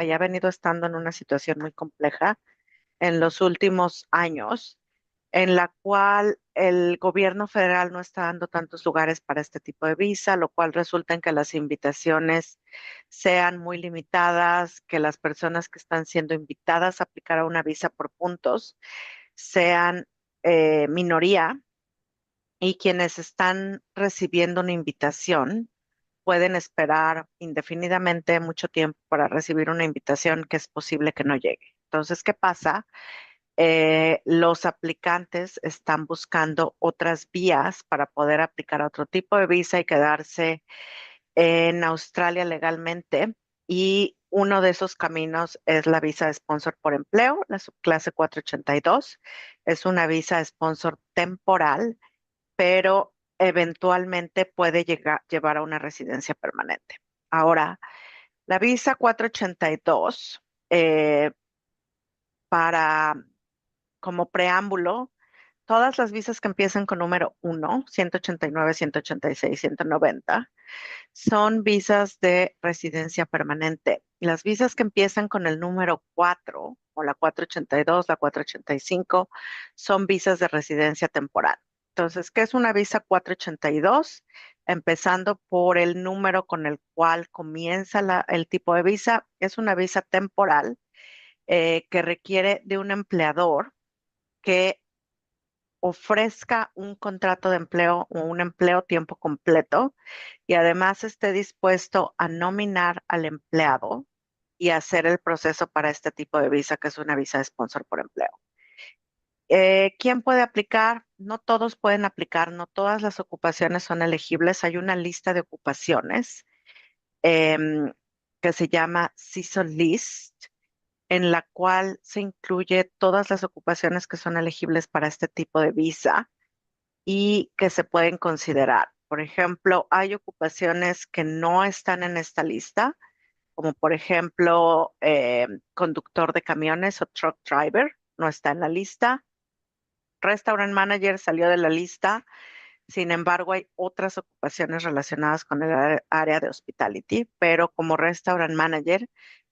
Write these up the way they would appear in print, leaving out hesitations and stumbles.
y ha venido estando en una situación muy compleja en los últimos años, en la cual el gobierno federal no está dando tantos lugares para este tipo de visa, lo cual resulta en que las invitaciones sean muy limitadas, que las personas que están siendo invitadas a aplicar a una visa por puntos sean minoría y quienes están recibiendo una invitación pueden esperar indefinidamente mucho tiempo para recibir una invitación que es posible que no llegue. Entonces, ¿qué pasa? Los aplicantes están buscando otras vías para poder aplicar a otro tipo de visa y quedarse en Australia legalmente. Y uno de esos caminos es la visa de sponsor por empleo, la subclase 482. Es una visa de sponsor temporal, pero eventualmente puede llevar a una residencia permanente. Ahora, la visa 482, para como preámbulo, todas las visas que empiezan con número 1, 189, 186, 190, son visas de residencia permanente. Las visas que empiezan con el número 4 o la 482, la 485, son visas de residencia temporal. Entonces, ¿qué es una visa 482? Empezando por el número con el cual comienza el tipo de visa, es una visa temporal que requiere de un empleador que ofrezca un contrato de empleo o un empleo tiempo completo y además esté dispuesto a nominar al empleado y hacer el proceso para este tipo de visa, que es una visa de sponsor por empleo. ¿Quién puede aplicar? No todos pueden aplicar, no todas las ocupaciones son elegibles. Hay una lista de ocupaciones em, que se llama Season List, en la cual se incluye todas las ocupaciones que son elegibles para este tipo de visa y que se pueden considerar. Por ejemplo, hay ocupaciones que no están en esta lista, como por ejemplo conductor de camiones o truck driver, no está en la lista. Restaurant manager salió de la lista, sin embargo hay otras ocupaciones relacionadas con el área de hospitality, pero como restaurant manager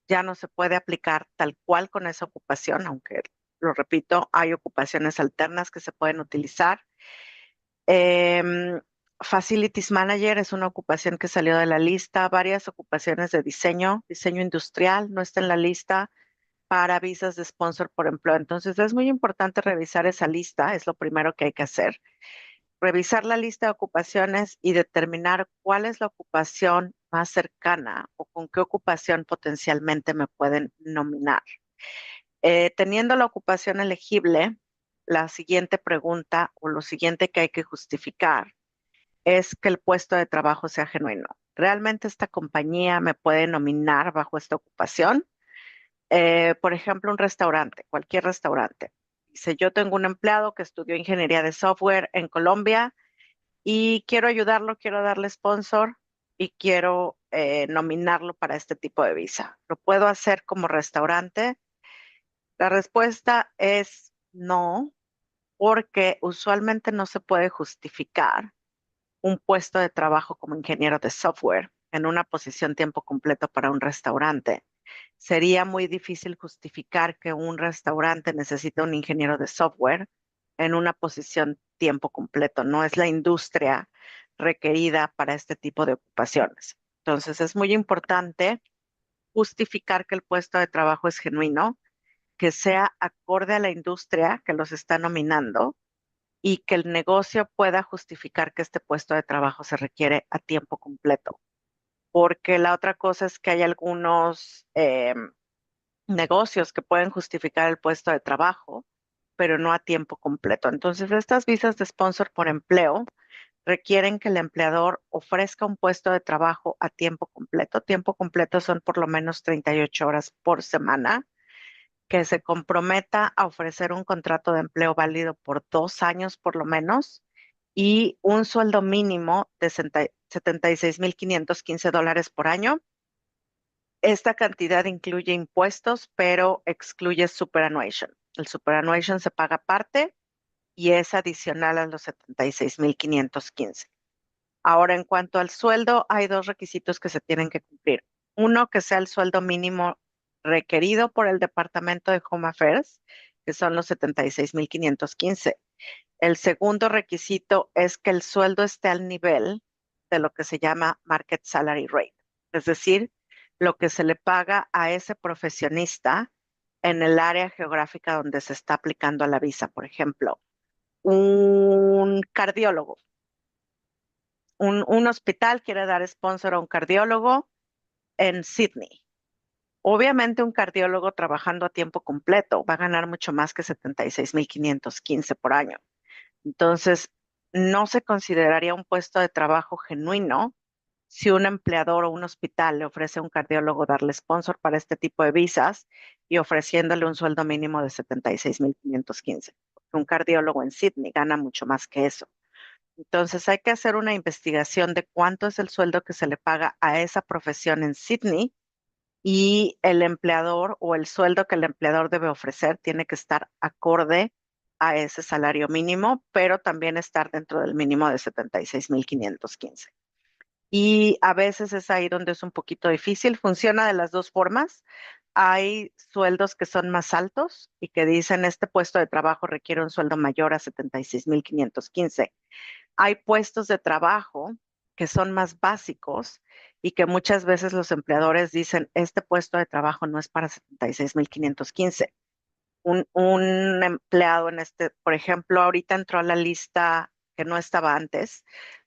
ya no se puede aplicar tal cual con esa ocupación, aunque lo repito, hay ocupaciones alternas que se pueden utilizar. Em, Facilities Manager es una ocupación que salió de la lista. Varias ocupaciones de diseño, diseño industrial, no está en la lista para visas de sponsor por empleo. Entonces es muy importante revisar esa lista, es lo primero que hay que hacer. Revisar la lista de ocupaciones y determinar cuál es la ocupación más cercana o con qué ocupación potencialmente me pueden nominar. Teniendo la ocupación elegible, la siguiente pregunta o lo siguiente que hay que justificar es que el puesto de trabajo sea genuino. ¿Realmente esta compañía me puede nominar bajo esta ocupación? Por ejemplo, un restaurante, cualquier restaurante. Dice, yo tengo un empleado que estudió ingeniería de software en Colombia y quiero ayudarlo, quiero darle sponsor y quiero nominarlo para este tipo de visa. ¿Lo puedo hacer como restaurante? La respuesta es no, porque usualmente no se puede justificar un puesto de trabajo como ingeniero de software en una posición tiempo completo para un restaurante. Sería muy difícil justificar que un restaurante necesita un ingeniero de software en una posición tiempo completo. No es la industria requerida para este tipo de ocupaciones. Entonces es muy importante justificar que el puesto de trabajo es genuino, que sea acorde a la industria que los está nominando y que el negocio pueda justificar que este puesto de trabajo se requiere a tiempo completo. Porque la otra cosa es que hay algunos negocios que pueden justificar el puesto de trabajo, pero no a tiempo completo. Entonces, estas visas de sponsor por empleo requieren que el empleador ofrezca un puesto de trabajo a tiempo completo. Tiempo completo son por lo menos 38 horas por semana, que se comprometa a ofrecer un contrato de empleo válido por 2 años por lo menos y un sueldo mínimo de $76,515 por año. Esta cantidad incluye impuestos, pero excluye superannuation. El superannuation se paga aparte y es adicional a los 76,515. Ahora, en cuanto al sueldo, hay dos requisitos que se tienen que cumplir. Uno, que sea el sueldo mínimo requerido por el Departamento de Home Affairs, que son los 76,515. El segundo requisito es que el sueldo esté al nivel de lo que se llama Market Salary Rate, es decir, lo que se le paga a ese profesionista en el área geográfica donde se está aplicando a la visa. Por ejemplo, un cardiólogo, un hospital quiere dar sponsor a un cardiólogo en Sydney. Obviamente un cardiólogo trabajando a tiempo completo va a ganar mucho más que 76,515 por año. Entonces, no se consideraría un puesto de trabajo genuino si un empleador o un hospital le ofrece a un cardiólogo darle sponsor para este tipo de visas y ofreciéndole un sueldo mínimo de 76,515. Un cardiólogo en Sydney gana mucho más que eso. Entonces, hay que hacer una investigación de cuánto es el sueldo que se le paga a esa profesión en Sydney y el empleador o el sueldo que el empleador debe ofrecer tiene que estar acorde a ese salario mínimo, pero también estar dentro del mínimo de 76,515. Y a veces es ahí donde es un poquito difícil. Funciona de las dos formas. Hay sueldos que son más altos y que dicen este puesto de trabajo requiere un sueldo mayor a 76,515. Hay puestos de trabajo que son más básicos y que muchas veces los empleadores dicen, este puesto de trabajo no es para 76,515. Un empleado en este, por ejemplo, ahorita entró a la lista que no estaba antes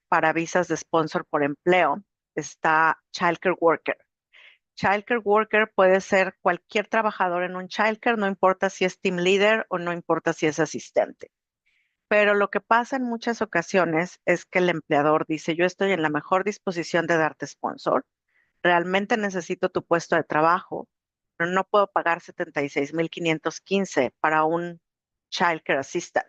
para visas de sponsor por empleo, está Childcare Worker. Childcare Worker puede ser cualquier trabajador en un childcare, no importa si es team leader o no importa si es asistente. Pero lo que pasa en muchas ocasiones es que el empleador dice, yo estoy en la mejor disposición de darte sponsor, realmente necesito tu puesto de trabajo, pero no puedo pagar 76,515 para un childcare assistant.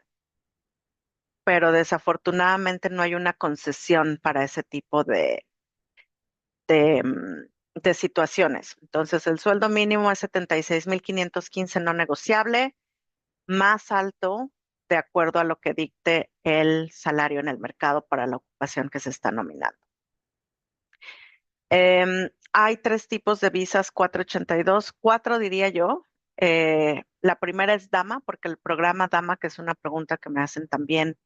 Pero desafortunadamente no hay una concesión para ese tipo de, de situaciones. Entonces el sueldo mínimo es 76,515 no negociable, más alto de acuerdo a lo que dicte el salario en el mercado para la ocupación que se está nominando. Hay tres tipos de visas 482, cuatro diría yo. La primera es Dama, porque el programa Dama, que es una pregunta que me hacen también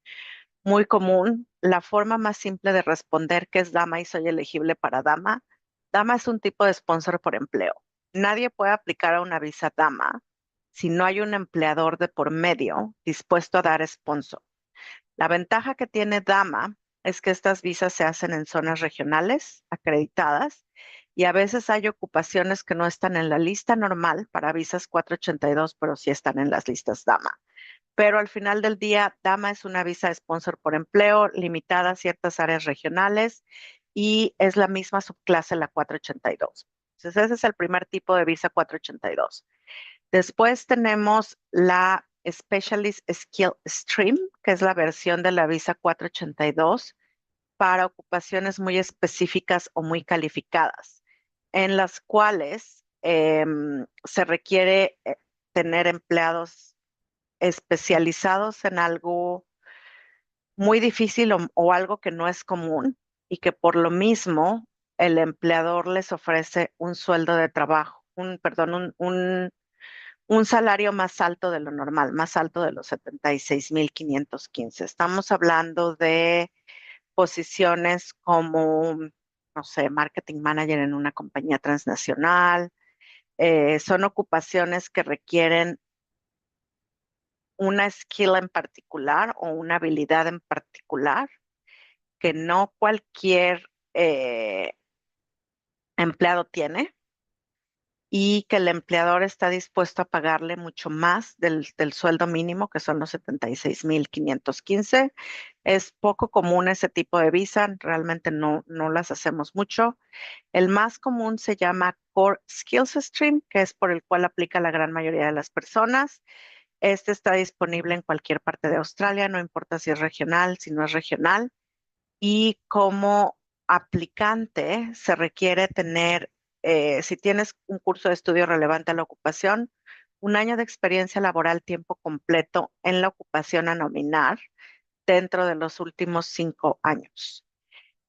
muy común, la forma más simple de responder que es Dama y soy elegible para Dama. Dama es un tipo de sponsor por empleo. Nadie puede aplicar a una visa Dama si no hay un empleador de por medio dispuesto a dar sponsor. La ventaja que tiene Dama es que estas visas se hacen en zonas regionales acreditadas y a veces hay ocupaciones que no están en la lista normal para visas 482, pero sí están en las listas Dama. Pero al final del día, Dama es una visa de sponsor por empleo limitada a ciertas áreas regionales y es la misma subclase, la 482. Entonces, ese es el primer tipo de visa 482. Después tenemos la Specialist Skill Stream, que es la versión de la visa 482 para ocupaciones muy específicas o muy calificadas, en las cuales se requiere tener empleados especializados en algo muy difícil o algo que no es común y que por lo mismo el empleador les ofrece un sueldo de trabajo, perdón, un salario más alto de lo normal, más alto de los 76,515. Estamos hablando de posiciones como, no sé, marketing manager en una compañía transnacional. Son ocupaciones que requieren una skill en particular o una habilidad en particular que no cualquier empleado tiene y que el empleador está dispuesto a pagarle mucho más del sueldo mínimo, que son los 76,515. Es poco común ese tipo de visa, realmente no las hacemos mucho. El más común se llama Core Skills Stream, que es por el cual aplica la gran mayoría de las personas. Este está disponible en cualquier parte de Australia, no importa si es regional, si no es regional. Y como aplicante se requiere tener, si tienes un curso de estudio relevante a la ocupación, un año de experiencia laboral tiempo completo en la ocupación a nominar dentro de los últimos 5 años.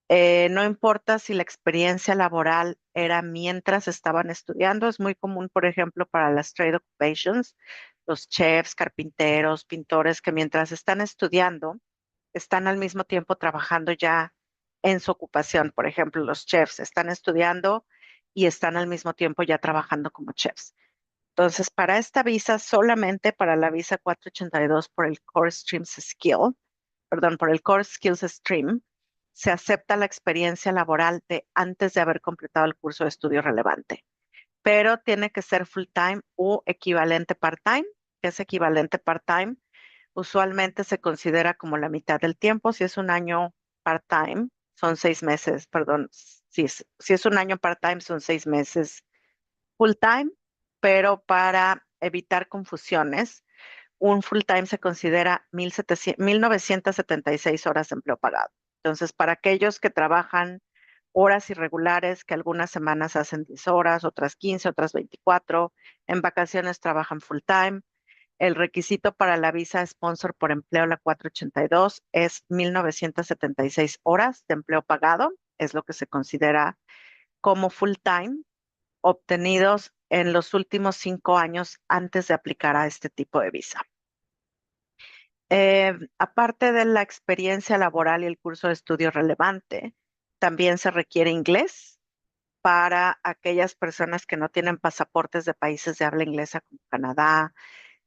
No importa si la experiencia laboral era mientras estaban estudiando, es muy común, por ejemplo, para las trade occupations, los chefs, carpinteros, pintores, que mientras están estudiando, están al mismo tiempo trabajando ya en su ocupación. Por ejemplo, los chefs están estudiando y están al mismo tiempo ya trabajando como chefs. Entonces, para esta visa, solamente para la visa 482 por el Core Streams Skill, perdón, por el Core Skills Stream, se acepta la experiencia laboral de antes de haber completado el curso de estudio relevante, pero tiene que ser full time o equivalente part-time, que es equivalente part-time. Usualmente se considera como la mitad del tiempo. Si es un año part-time, son 6 meses, perdón, si es un año part-time, son 6 meses full time, pero para evitar confusiones, un full time se considera 1,976 horas de empleo pagado. Entonces, para aquellos que trabajan horas irregulares, que algunas semanas hacen 10 horas, otras 15, otras 24, en vacaciones trabajan full time. El requisito para la visa sponsor por empleo, la 482, es 1,976 horas de empleo pagado, es lo que se considera como full time, obtenidos en los últimos 5 años antes de aplicar a este tipo de visa. Aparte de la experiencia laboral y el curso de estudio relevante, también se requiere inglés para aquellas personas que no tienen pasaportes de países de habla inglesa como Canadá,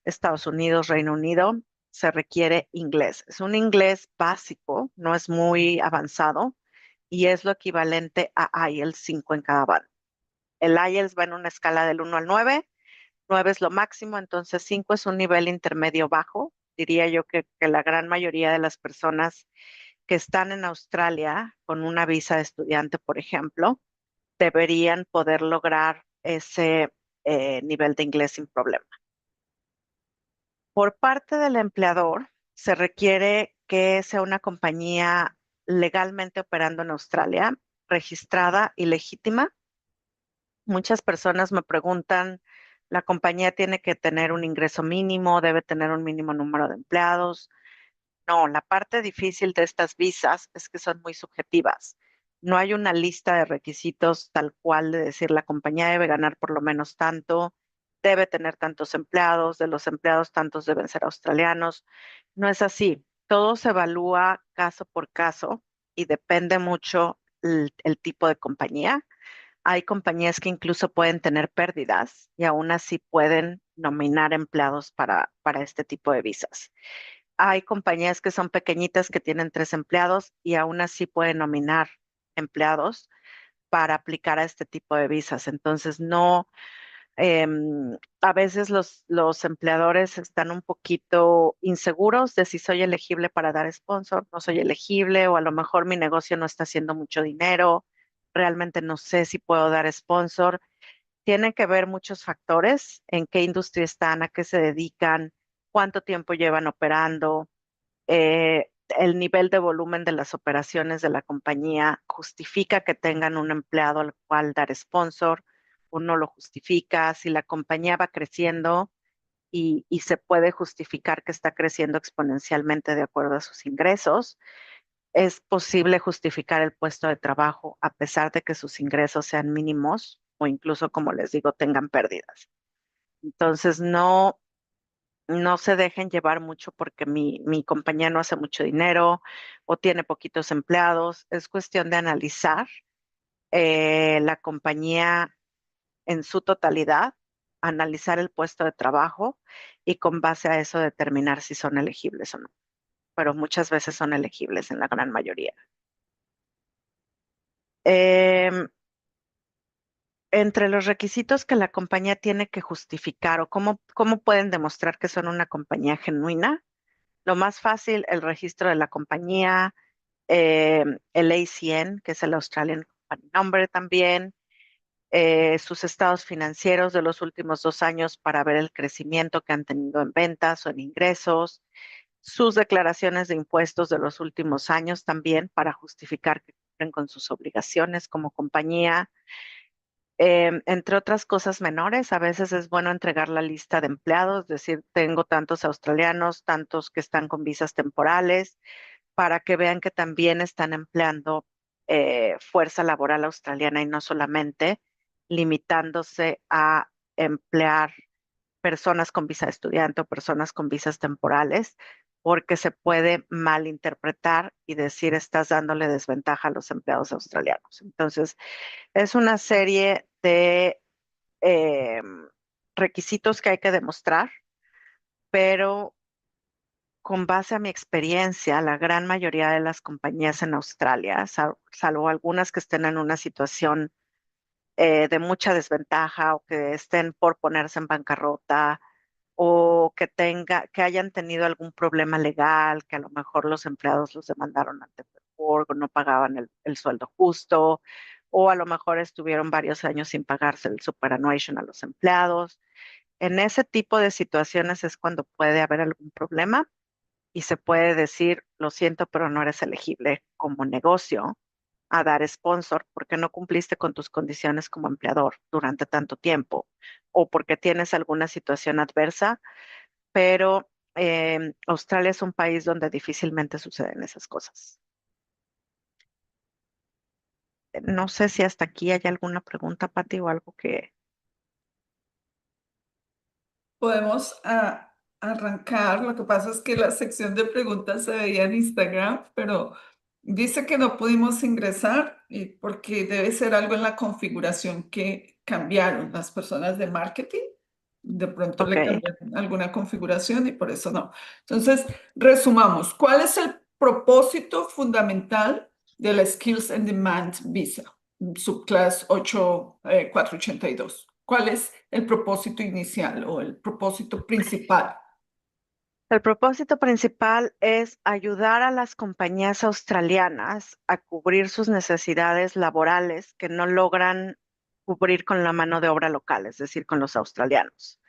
Estados Unidos, Reino Unido. Se requiere inglés. Es un inglés básico, no es muy avanzado y es lo equivalente a IELTS 5 en cada bando. El IELTS va en una escala del 1 al 9. 9 es lo máximo, entonces 5 es un nivel intermedio bajo. Diría yo que la gran mayoría de las personas que están en Australia con una visa de estudiante, por ejemplo, deberían poder lograr ese nivel de inglés sin problema. Por parte del empleador, se requiere que sea una compañía legalmente operando en Australia, registrada y legítima. Muchas personas me preguntan, ¿la compañía tiene que tener un ingreso mínimo, debe tener un mínimo número de empleados? No, la parte difícil de estas visas es que son muy subjetivas. No hay una lista de requisitos tal cual de decir la compañía debe ganar por lo menos tanto, debe tener tantos empleados, de los empleados tantos deben ser australianos. No es así. Todo se evalúa caso por caso y depende mucho el tipo de compañía. Hay compañías que incluso pueden tener pérdidas y aún así pueden nominar empleados para este tipo de visas. Hay compañías que son pequeñitas que tienen 3 empleados y aún así pueden nominar empleados para aplicar a este tipo de visas. Entonces, no, a veces los empleadores están un poquito inseguros de si soy elegible para dar sponsor, no soy elegible, o a lo mejor mi negocio no está haciendo mucho dinero, realmente no sé si puedo dar sponsor. Tienen que ver muchos factores, en qué industria están, a qué se dedican, cuánto tiempo llevan operando, el nivel de volumen de las operaciones de la compañía justifica que tengan un empleado al cual dar sponsor o no lo justifica. Si la compañía va creciendo y se puede justificar que está creciendo exponencialmente de acuerdo a sus ingresos, es posible justificar el puesto de trabajo a pesar de que sus ingresos sean mínimos o incluso, como les digo, tengan pérdidas. Entonces, no se dejen llevar mucho porque mi compañía no hace mucho dinero o tiene poquitos empleados. Es cuestión de analizar la compañía en su totalidad, analizar el puesto de trabajo y con base a eso determinar si son elegibles o no. Pero muchas veces son elegibles en la gran mayoría. Em, Entre los requisitos que la compañía tiene que justificar o cómo pueden demostrar que son una compañía genuina, lo más fácil, el registro de la compañía, el ACN, que es el Australian Company Number también, sus estados financieros de los últimos 2 años para ver el crecimiento que han tenido en ventas o en ingresos, sus declaraciones de impuestos de los últimos años también para justificar que cumplen con sus obligaciones como compañía. Entre otras cosas menores, a veces es bueno entregar la lista de empleados, es decir, tengo tantos australianos, tantos que están con visas temporales, para que vean que también están empleando fuerza laboral australiana y no solamente limitándose a emplear personas con visa de estudiante o personas con visas temporales, porque se puede malinterpretar y decir estás dándole desventaja a los empleados australianos. Entonces, es una serie de eh, requisitos que hay que demostrar, pero con base a mi experiencia, la gran mayoría de las compañías en Australia, salvo algunas que estén en una situación de mucha desventaja o que estén por ponerse en bancarrota o que hayan tenido algún problema legal, que a lo mejor los empleados los demandaron ante Fedporg o no pagaban el sueldo justo, o a lo mejor estuvieron varios años sin pagarse el superannuation a los empleados. En ese tipo de situaciones es cuando puede haber algún problema y se puede decir, lo siento, pero no eres elegible como negocio a dar sponsor porque no cumpliste con tus condiciones como empleador durante tanto tiempo o porque tienes alguna situación adversa, pero Australia es un país donde difícilmente suceden esas cosas. No sé si hasta aquí hay alguna pregunta, Pati, o algo que... Podemos arrancar. Lo que pasa es que la sección de preguntas se veía en Instagram, pero dice que no pudimos ingresar y porque debe ser algo en la configuración que cambiaron las personas de marketing. De pronto Ok, le cambiaron alguna configuración y por eso no. Entonces, resumamos. ¿Cuál es el propósito fundamental de la Skills and Demand Visa, subclass 8482? ¿Cuál es el propósito inicial o el propósito principal? el propósito principal es ayudar a las compañías australianas a cubrir sus necesidades laborales que no logran cubrir con la mano de obra local, es decir, con los australianos.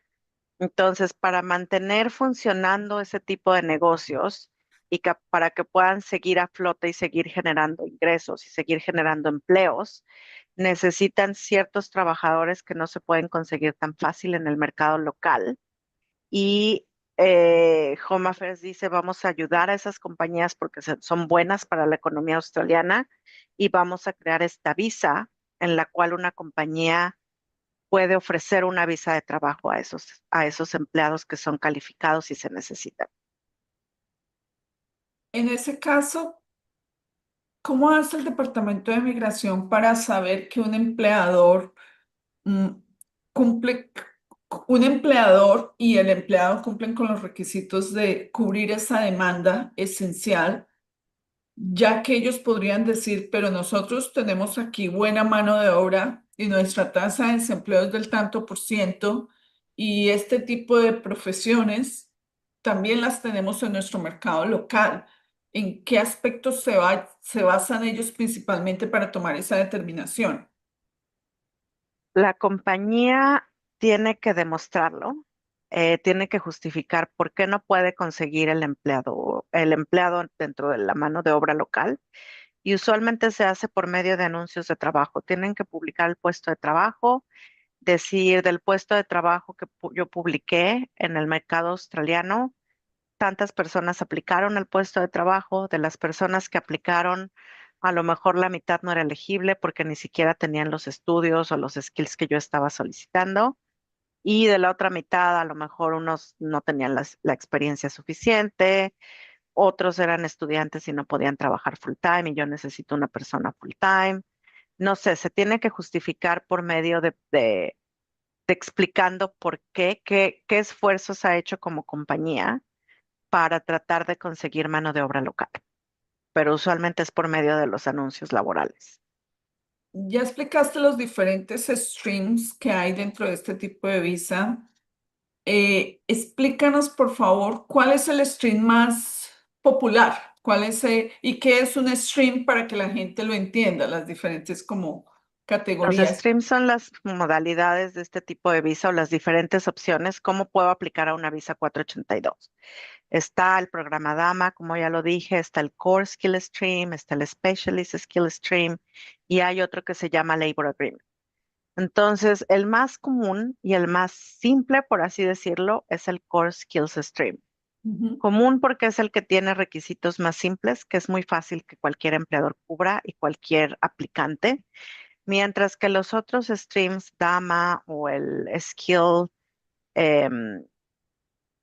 Entonces, para mantener funcionando ese tipo de negocios y para que puedan seguir a flote y seguir generando ingresos y seguir generando empleos, necesitan ciertos trabajadores que no se pueden conseguir tan fácil en el mercado local. Y Home Affairs dice, vamos a ayudar a esas compañías porque son buenas para la economía australiana y vamos a crear esta visa en la cual una compañía puede ofrecer una visa de trabajo a esos empleados que son calificados y se necesitan. En ese caso, ¿cómo hace el Departamento de Migración para saber que un empleador mm, cumple, un empleador y el empleado cumplen con los requisitos de cubrir esa demanda esencial, ya que ellos podrían decir, pero nosotros tenemos aquí buena mano de obra y nuestra tasa de desempleo es del tanto por ciento y este tipo de profesiones también las tenemos en nuestro mercado local? ¿En qué aspectos se basan ellos principalmente para tomar esa determinación? La compañía tiene que demostrarlo, tiene que justificar por qué no puede conseguir el empleado dentro de la mano de obra local. Y usualmente se hace por medio de anuncios de trabajo. Tienen que publicar el puesto de trabajo, decir del puesto de trabajo que yo publiqué en el mercado australiano, tantas personas aplicaron al puesto de trabajo, de las personas que aplicaron, a lo mejor la mitad no era elegible porque ni siquiera tenían los estudios o los skills que yo estaba solicitando. Y de la otra mitad, a lo mejor unos no tenían la experiencia suficiente, otros eran estudiantes y no podían trabajar full time y yo necesito una persona full time. No sé, se tiene que justificar por medio de explicando por qué esfuerzos ha hecho como compañía para tratar de conseguir mano de obra local, pero usualmente es por medio de los anuncios laborales. Ya explicaste los diferentes streams que hay dentro de este tipo de visa. Explícanos, por favor, cuál es el stream más popular, cuál es, y qué es un stream para que la gente lo entienda, las diferentes como Los categorías. streams son las modalidades de este tipo de visa o las diferentes opciones, cómo puedo aplicar a una visa 482. Está el programa DAMA, como ya lo dije, está el Core Skill Stream, está el Specialist Skill Stream y hay otro que se llama Labor Agreement. Entonces, el más común y el más simple, por así decirlo, es el Core Skills Stream. Ujú. Común porque es el que tiene requisitos más simples, que es muy fácil que cualquier empleador cubra y cualquier aplicante, mientras que los otros streams, DAMA o em,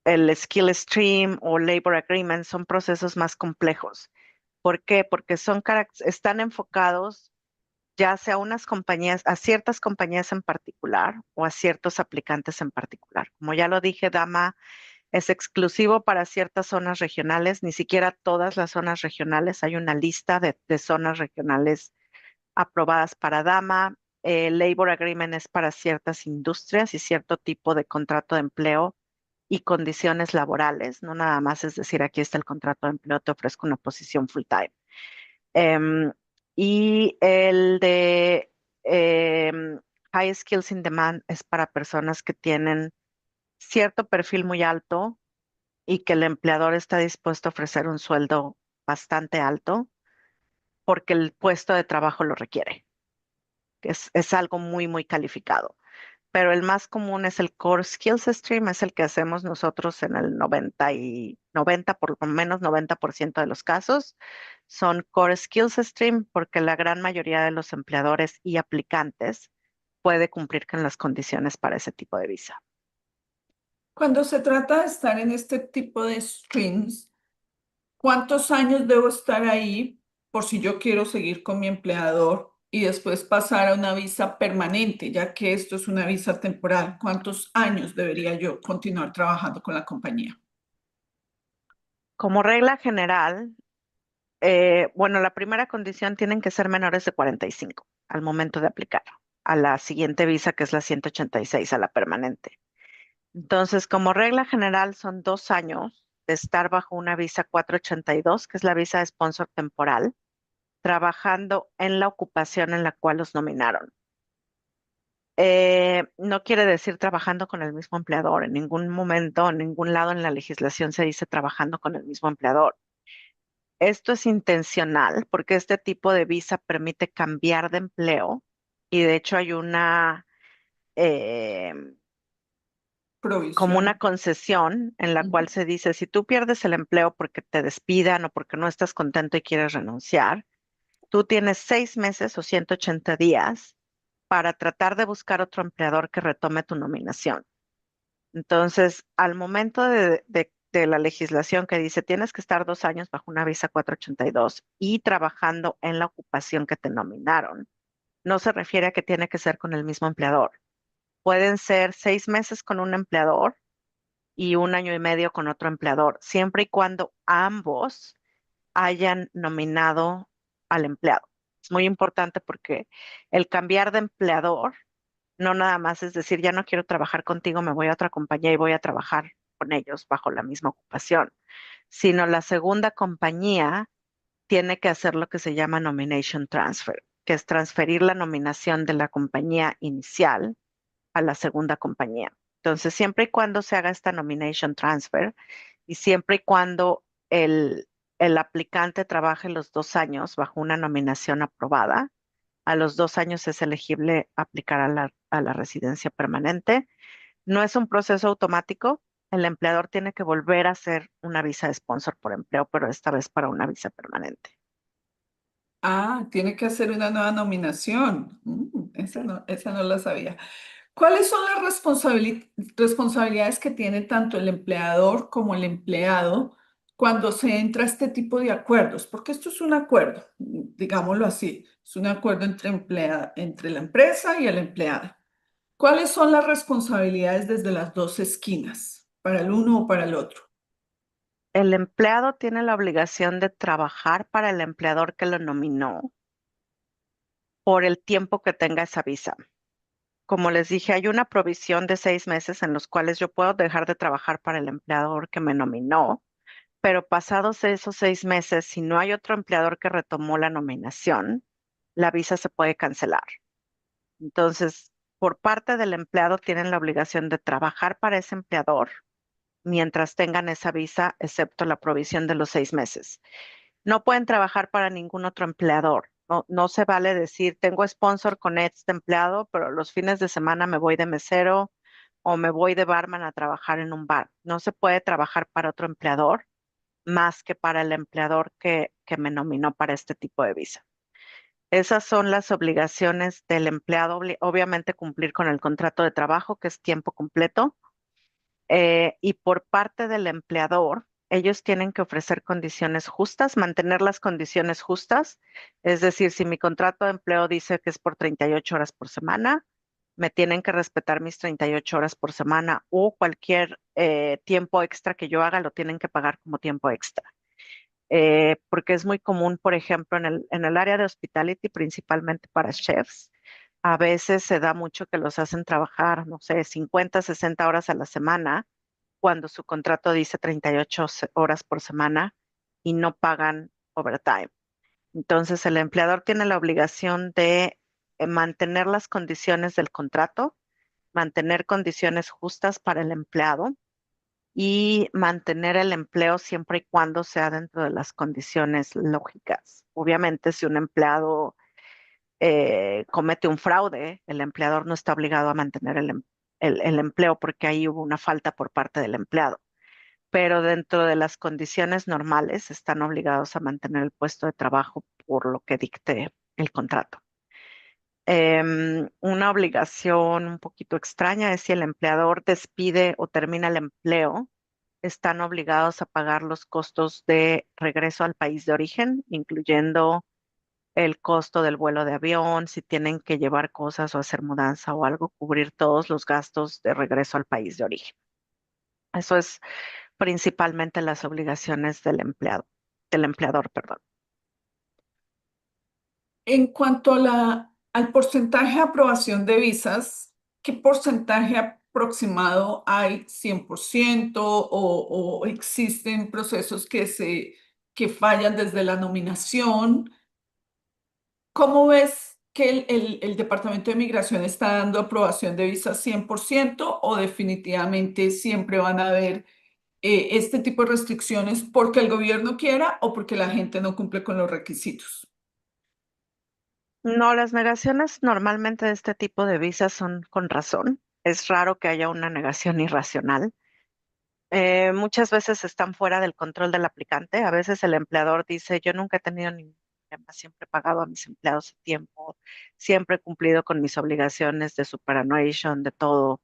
el Skill Stream o Labor Agreement son procesos más complejos. ¿Por qué? Porque están enfocados ya sea a unas compañías, a ciertas compañías en particular o a ciertos aplicantes en particular. Como ya lo dije, Dama es exclusivo para ciertas zonas regionales, ni siquiera todas las zonas regionales. Hay una lista de zonas regionales aprobadas para Dama. El Labor Agreement es para ciertas industrias y cierto tipo de contrato de empleo y condiciones laborales, no nada más es decir, aquí está el contrato de empleo, te ofrezco una posición full time. Em, y el de High Skills in Demand es para personas que tienen cierto perfil muy alto y que el empleador está dispuesto a ofrecer un sueldo bastante alto porque el puesto de trabajo lo requiere, que es algo muy, muy calificado. Pero el más común es el Core Skills Stream, es el que hacemos nosotros en el 90 por lo menos 90% de los casos. Son Core Skills Stream porque la gran mayoría de los empleadores y aplicantes puede cumplir con las condiciones para ese tipo de visa. Cuando se trata de estar en este tipo de streams, ¿cuántos años debo estar ahí por si yo quiero seguir con mi empleador y después pasar a una visa permanente, ya que esto es una visa temporal? ¿Cuántos años debería yo continuar trabajando con la compañía? Como regla general, bueno, la primera condición tienen que ser menores de 45 al momento de aplicar a la siguiente visa, que es la 186, a la permanente. Entonces, como regla general, son 2 años de estar bajo una visa 482, que es la visa de sponsor temporal, trabajando en la ocupación en la cual los nominaron. No quiere decir trabajando con el mismo empleador. En ningún momento, en ningún lado en la legislación se dice trabajando con el mismo empleador. Esto es intencional porque este tipo de visa permite cambiar de empleo y de hecho hay eh, como una Provisión. concesión en la Ujú. cual se dice, si tú pierdes el empleo porque te despidan o porque no estás contento y quieres renunciar, tú tienes 6 meses o 180 días para tratar de buscar otro empleador que retome tu nominación. Entonces, al momento de la legislación que dice tienes que estar 2 años bajo una visa 482 y trabajando en la ocupación que te nominaron, no se refiere a que tiene que ser con el mismo empleador. Pueden ser 6 meses con un empleador y 1 año y medio con otro empleador, siempre y cuando ambos hayan nominado al empleado. Es muy importante porque el cambiar de empleador no nada más es decir, ya no quiero trabajar contigo, me voy a otra compañía y voy a trabajar con ellos bajo la misma ocupación, sino la segunda compañía tiene que hacer lo que se llama nomination transfer, que es transferir la nominación de la compañía inicial a la segunda compañía. Entonces, siempre y cuando se haga esta nomination transfer y siempre y cuando el aplicante trabaje los 2 años bajo una nominación aprobada, a los 2 años es elegible aplicar a la residencia permanente. No es un proceso automático. El empleador tiene que volver a hacer una visa de sponsor por empleo, pero esta vez para una visa permanente. Ah, tiene que hacer una nueva nominación. Esa no la sabía. ¿Cuáles son las responsabilidades que tiene tanto el empleador como el empleado cuando se entra a este tipo de acuerdos? Porque esto es un acuerdo, digámoslo así, es un acuerdo entre la empresa y el empleado. ¿Cuáles son las responsabilidades desde las dos esquinas, para el uno o para el otro? El empleado tiene la obligación de trabajar para el empleador que lo nominó por el tiempo que tenga esa visa. Como les dije, hay una provisión de 6 meses en los cuales yo puedo dejar de trabajar para el empleador que me nominó, pero pasados esos 6 meses, si no hay otro empleador que retomó la nominación, la visa se puede cancelar. Entonces, por parte del empleado tienen la obligación de trabajar para ese empleador mientras tengan esa visa, excepto la provisión de los 6 meses. No pueden trabajar para ningún otro empleador. No, no se vale decir, tengo sponsor con este empleado, pero los fines de semana me voy de mesero o me voy de barman a trabajar en un bar. No se puede trabajar para otro empleador más que para el empleador que me nominó para este tipo de visa. Esas son las obligaciones del empleado, obviamente cumplir con el contrato de trabajo, que es tiempo completo, y por parte del empleador, ellos tienen que ofrecer condiciones justas, mantener las condiciones justas, es decir, si mi contrato de empleo dice que es por 38 horas por semana, me tienen que respetar mis 38 horas por semana o cualquier tiempo extra que yo haga lo tienen que pagar como tiempo extra. Porque es muy común, por ejemplo, en el área de hospitality, principalmente para chefs, a veces se da mucho que los hacen trabajar, no sé, 50, 60 horas a la semana, cuando su contrato dice 38 horas por semana y no pagan overtime. Entonces, el empleador tiene la obligación de mantener las condiciones del contrato, mantener condiciones justas para el empleado y mantener el empleo siempre y cuando sea dentro de las condiciones lógicas. Obviamente, si un empleado comete un fraude, el empleador no está obligado a mantener el empleo porque ahí hubo una falta por parte del empleado. Pero dentro de las condiciones normales están obligados a mantener el puesto de trabajo por lo que dicte el contrato. Una obligación un poquito extraña es si el empleador despide o termina el empleo, están obligados a pagar los costos de regreso al país de origen, incluyendo el costo del vuelo de avión, si tienen que llevar cosas o hacer mudanza o algo, cubrir todos los gastos de regreso al país de origen. Eso es principalmente las obligaciones del empleado, del empleador, perdón. En cuanto a al porcentaje de aprobación de visas, ¿qué porcentaje aproximado hay? ¿100% o existen procesos que fallan desde la nominación? ¿Cómo ves que el Departamento de Migración está dando aprobación de visas 100% o definitivamente siempre van a haber este tipo de restricciones porque el gobierno quiera o porque la gente no cumple con los requisitos? No, las negaciones normalmente de este tipo de visas son con razón. Es raro que haya una negación irracional. Muchas veces están fuera del control del aplicante. A veces el empleador dice, yo nunca he tenido ningún problema, siempre he pagado a mis empleados a tiempo, siempre he cumplido con mis obligaciones de superannuation, de todo.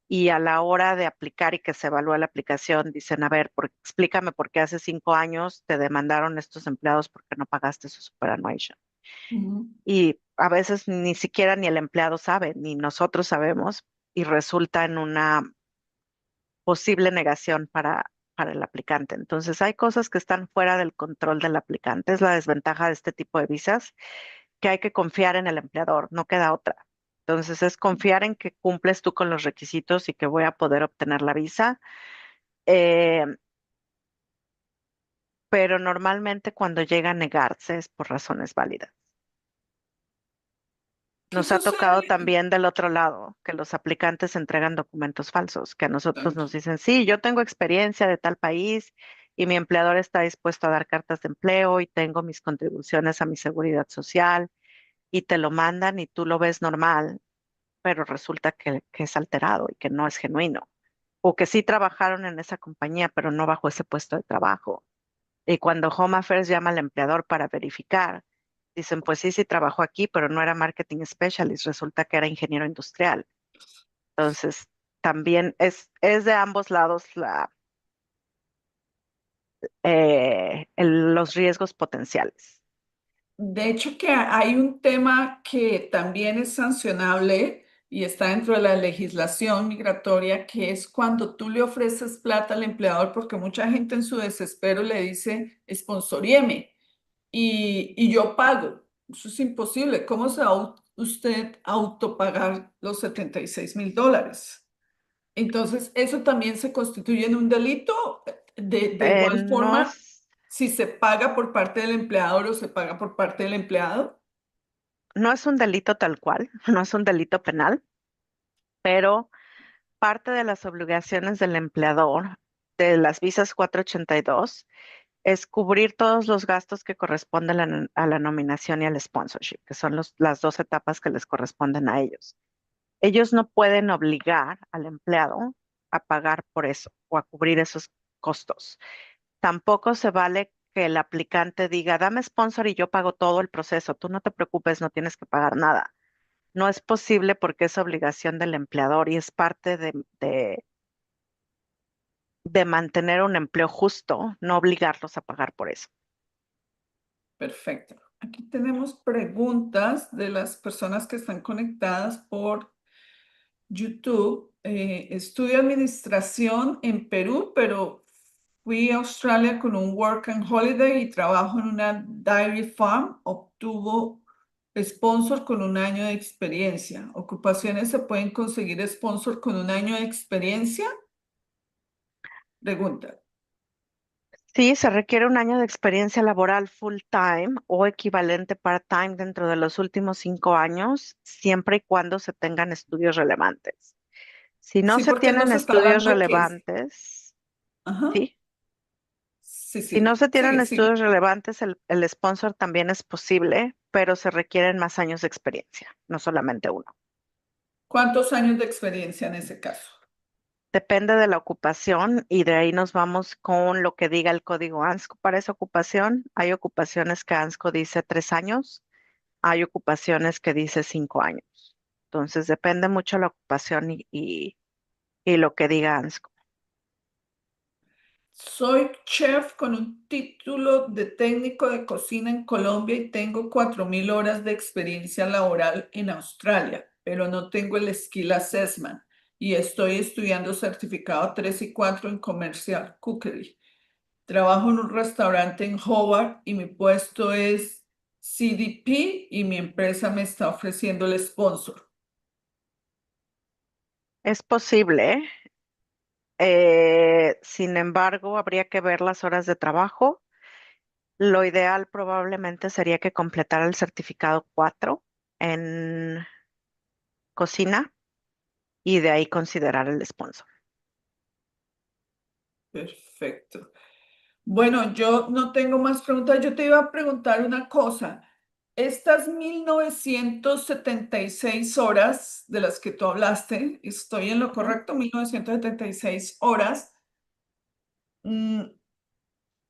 Y a la hora de aplicar y que se evalúa la aplicación, dicen, a ver, explícame por qué hace 5 años te demandaron estos empleados porque no pagaste su superannuation. Ujú. Y a veces ni siquiera ni el empleado sabe, ni nosotros sabemos, y resulta en una posible negación para el aplicante. Entonces, hay cosas que están fuera del control del aplicante. Es la desventaja de este tipo de visas, que hay que confiar en el empleador, no queda otra. Entonces, es confiar en que cumples tú con los requisitos y que voy a poder obtener la visa. Eh, pero normalmente cuando llega a negarse es por razones válidas. ¿Qué Nos ha tocado sucede? también del otro lado, que los aplicantes entregan documentos falsos, que a nosotros nos dicen, sí, yo tengo experiencia de tal país y mi empleador está dispuesto a dar cartas de empleo y tengo mis contribuciones a mi seguridad social y te lo mandan y tú lo ves normal, pero resulta que es alterado y que no es genuino. O que sí trabajaron en esa compañía, pero no bajo ese puesto de trabajo. Y cuando Home Affairs llama al empleador para verificar, dicen, pues sí, sí trabajó aquí, pero no era marketing specialist, resulta que era ingeniero industrial. Entonces, también es de ambos lados los riesgos potenciales. De hecho, que hay un tema que también es sancionable y está dentro de la legislación migratoria, que es cuando tú le ofreces plata al empleador, porque mucha gente en su desespero le dice, sponsoríeme y yo pago. Eso es imposible. ¿Cómo se va usted a autopagar los $76,000? Entonces, eso también se constituye en un delito. De igual No forma, es, si se paga por parte del empleador o se paga por parte del empleado. no es un delito tal cual, no es un delito penal, pero parte de las obligaciones del empleador de las visas 482 es cubrir todos los gastos que corresponden a la nominación y al sponsorship, que son las dos etapas que les corresponden a ellos. Ellos no pueden obligar al empleado a pagar por eso o a cubrir esos costos. Tampoco se vale que el aplicante diga, dame sponsor y yo pago todo el proceso. Tú no te preocupes, no tienes que pagar nada. No es posible porque es obligación del empleador y es parte de mantener un empleo justo, no obligarlos a pagar por eso. Perfecto. Aquí tenemos preguntas de las personas que están conectadas por YouTube. Estudio administración en Perú, pero fui a Australia con un work and holiday y trabajo en una dairy farm. Obtuvo sponsor con un año de experiencia. ¿Ocupaciones se pueden conseguir sponsor con un año de experiencia? Pregunta. Sí, se requiere un año de experiencia laboral full time o equivalente part-time dentro de los últimos 5 años, siempre y cuando se tengan estudios relevantes. Si no Sí, se porque tienen nos está estudios hablando de que es. relevantes, Ajá. sí, Sí, si no sí. se tienen Sigue, estudios sigue. relevantes, el sponsor también es posible, pero se requieren más años de experiencia, no solamente uno. ¿Cuántos años de experiencia en ese caso? Depende de la ocupación y de ahí nos vamos con lo que diga el código ANSCO para esa ocupación. Hay ocupaciones que ANSCO dice 3 años, hay ocupaciones que dice 5 años. Entonces depende mucho la ocupación y lo que diga ANSCO. Soy chef con un título de técnico de cocina en Colombia y tengo 4.000 horas de experiencia laboral en Australia, pero no tengo el Skill Assessment y estoy estudiando certificado 3 y 4 en Commercial Cookery. Trabajo en un restaurante en Hobart y mi puesto es CDP y mi empresa me está ofreciendo el sponsor. Es posible, sin embargo, habría que ver las horas de trabajo. Lo ideal probablemente sería que completara el certificado 4 en cocina y de ahí considerar el sponsor. Perfecto. Bueno, yo no tengo más preguntas. Yo te iba a preguntar una cosa. Estas 1976 horas de las que tú hablaste, ¿estoy en lo Ujú. correcto? 1976 horas, mm,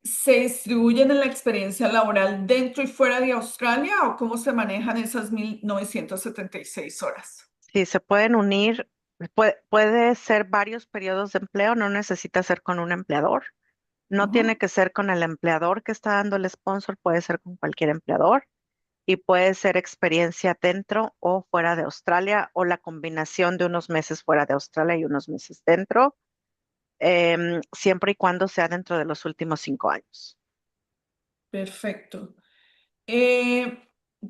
¿se distribuyen en la experiencia laboral dentro y fuera de Australia o cómo se manejan esas 1976 horas? Sí, se pueden unir, puede ser varios periodos de empleo, no necesita ser con un empleador, no tiene Ujú. que ser con el empleador que está dando el sponsor, puede ser con cualquier empleador y puede ser experiencia dentro o fuera de Australia o la combinación de unos meses fuera de Australia y unos meses dentro, siempre y cuando sea dentro de los últimos 5 años. Perfecto. Eh,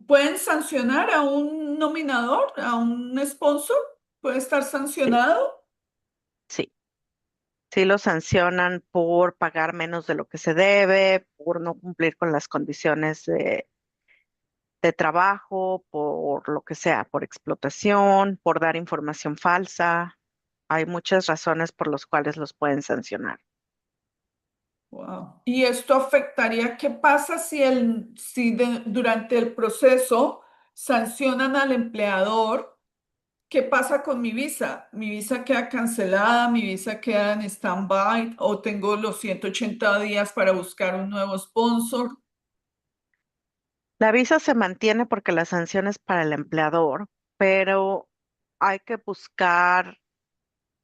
¿Pueden sancionar a un nominador, a un sponsor? ¿Puede estar Sí, sancionado? sí. Sí lo sancionan por pagar menos de lo que se debe, por no cumplir con las condiciones de trabajo, por lo que sea, por explotación, por dar información falsa. Hay muchas razones por las cuales los pueden sancionar. Wow. ¿Y esto afectaría? ¿Qué pasa si durante el proceso sancionan al empleador? ¿Qué pasa con mi visa? ¿Mi visa queda cancelada? ¿Mi visa queda en stand-by? ¿O tengo los 180 días para buscar un nuevo sponsor? La visa se mantiene porque la sanción es para el empleador, pero hay que buscar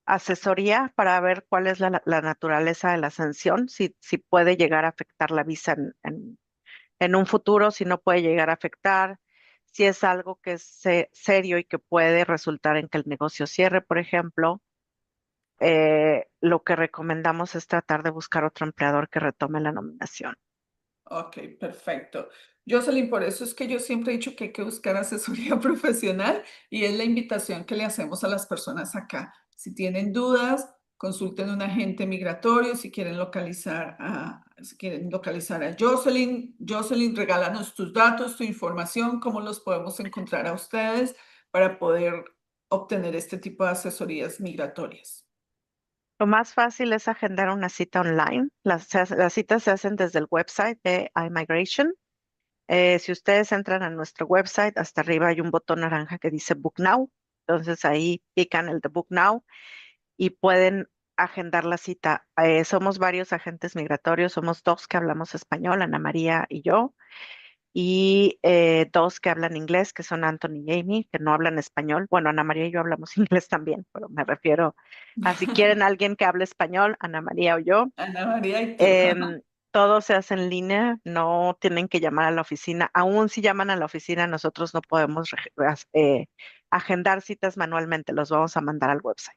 asesoría para ver cuál es la naturaleza de la sanción, si puede llegar a afectar la visa en un futuro, si no puede llegar a afectar, si es algo que es serio y que puede resultar en que el negocio cierre, por ejemplo. Lo que recomendamos es tratar de buscar otro empleador que retome la nominación. Ok, perfecto. Jocelyn, por eso es que yo siempre he dicho que hay que buscar asesoría profesional y es la invitación que le hacemos a las personas acá. Si tienen dudas, consulten a un agente migratorio, si quieren localizar a Jocelyn. Jocelyn, regálanos tus datos, tu información, cómo los podemos encontrar a ustedes para poder obtener este tipo de asesorías migratorias. Lo más fácil es agendar una cita online. Las citas se hacen desde el website de iMigration. Si ustedes entran a nuestro website, hasta arriba hay un botón naranja que dice Book Now. Entonces ahí pican el The Book Now y pueden agendar la cita. Somos varios agentes migratorios, somos dos que hablamos español, Ana María y yo, y dos que hablan inglés, que son Anthony y Amy, que no hablan español. Bueno, Ana María y yo hablamos inglés también, pero me refiero a si quieren alguien que hable español, Ana María o yo. Ana María y tú. Ajá. Em, Todo se hace en línea, no tienen que llamar a la oficina. Aún si llaman a la oficina, nosotros no podemos agendar citas manualmente, los vamos a mandar al website.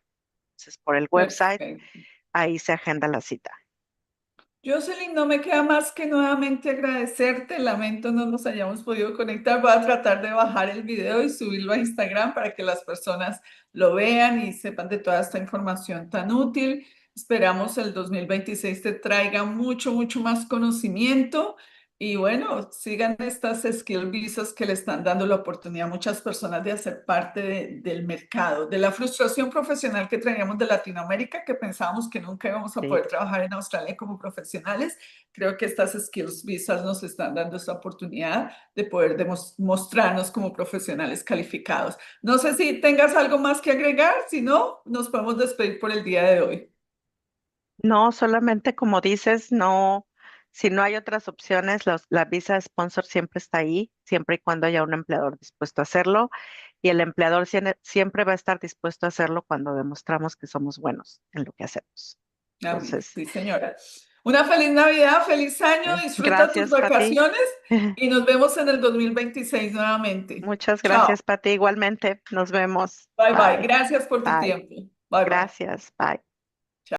Entonces, por el website, Perfecto. ahí se agenda la cita. Jocelyn, no me queda más que nuevamente agradecerte. Lamento no nos hayamos podido conectar. Voy a tratar de bajar el video y subirlo a Instagram para que las personas lo vean y sepan de toda esta información tan útil. Esperamos el 2026 te traiga mucho, mucho más conocimiento. Y bueno, sigan estas skill visas que le están dando la oportunidad a muchas personas de hacer parte del mercado, de la frustración profesional que traíamos de Latinoamérica, que pensábamos que nunca íbamos a Sí. poder trabajar en Australia como profesionales. Creo que estas skills visas nos están dando esta oportunidad de poder mostrarnos como profesionales calificados. No sé si tengas algo más que agregar, si no, nos podemos despedir por el día de hoy. No, solamente como dices, no, si no hay otras opciones, la visa sponsor siempre está ahí, siempre y cuando haya un empleador dispuesto a hacerlo, y el empleador siempre va a estar dispuesto a hacerlo cuando demostramos que somos buenos en lo que hacemos. Amén. Entonces, Sí, señora. Una feliz Navidad, feliz año, disfruta tus gracias, Pati. vacaciones y nos vemos en el 2026 nuevamente. Muchas Chao. gracias, Pati. Igualmente, nos vemos. Bye bye. Bye, Gracias por tu bye. tiempo. Bye bye. Gracias, bye.